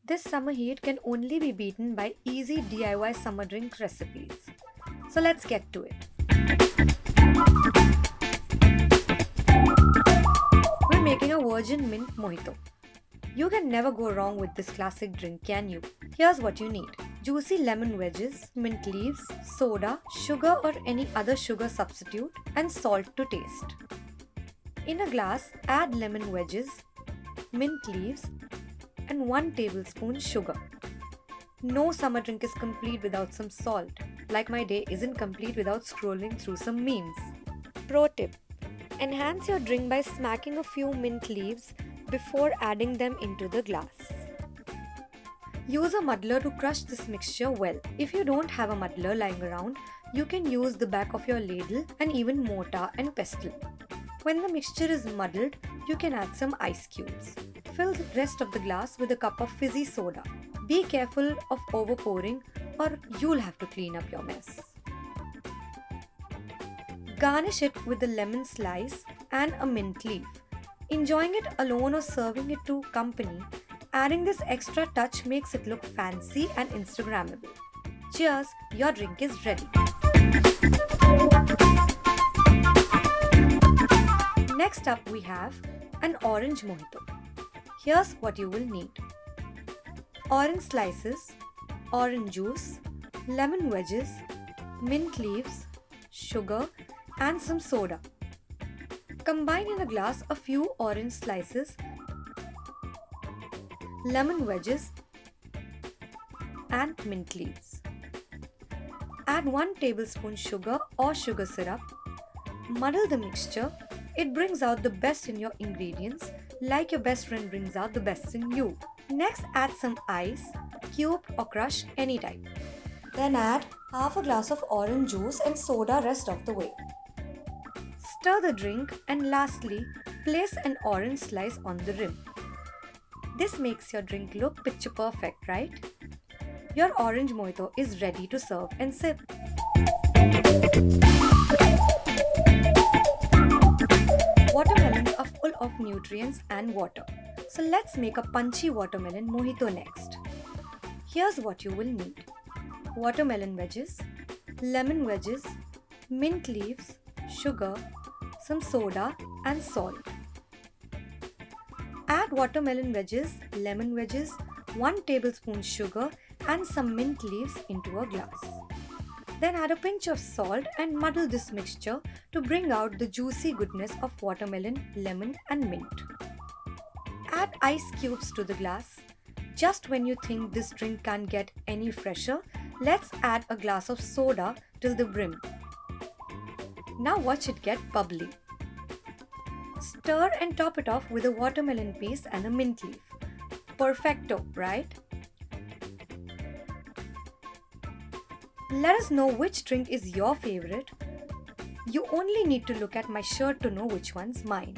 This summer heat can only be beaten by easy DIY summer drink recipes. So let's get to it. We're making a virgin mint mojito. You can never go wrong with this classic drink, can you? Here's what you need: juicy lemon wedges, mint leaves, soda, sugar or any other sugar substitute, and salt to taste. In a glass, add lemon wedges, mint leaves, and 1 tablespoon sugar. No summer drink is complete without some salt, like my day isn't complete without scrolling through some memes. Pro tip: enhance your drink by smacking a few mint leaves before adding them into the glass. Use a muddler to crush this mixture well. If you don't have a muddler lying around, you can use the back of your ladle and even mortar and pestle. When the mixture is muddled, you can add some ice cubes. Fill the rest of the glass with a cup of fizzy soda. Be careful of overpouring or you'll have to clean up your mess. Garnish it with a lemon slice and a mint leaf. Enjoying it alone or serving it to company, adding this extra touch makes it look fancy and Instagrammable. Cheers, your drink is ready. Next up we have an orange mojito. Here's what you will need: orange slices, orange juice, lemon wedges, mint leaves, sugar, and some soda. Combine in a glass a few orange slices, lemon wedges, and mint leaves. Add 1 tablespoon sugar or sugar syrup. Muddle the mixture. It brings out the best in your ingredients, like your best friend brings out the best in you. Next, add some ice, cubed or crushed, any type. Then add half a glass of orange juice and soda rest of the way. Stir the drink and lastly, place an orange slice on the rim. This makes your drink look picture perfect, right? Your orange mojito is ready to serve and sip. Watermelons are full of nutrients and water. So let's make a punchy watermelon mojito next. Here's what you will need: watermelon wedges, lemon wedges, mint leaves, sugar, some soda and salt. Add watermelon wedges, lemon wedges, 1 tablespoon sugar and some mint leaves into a glass. Then add a pinch of salt and muddle this mixture to bring out the juicy goodness of watermelon, lemon and mint. Add ice cubes to the glass. Just when you think this drink can't get any fresher, let's add a glass of soda till the brim. Now watch it get bubbly. Stir and top it off with a watermelon paste and a mint leaf. Perfecto, right? Let us know which drink is your favorite. You only need to look at my shirt to know which one's mine.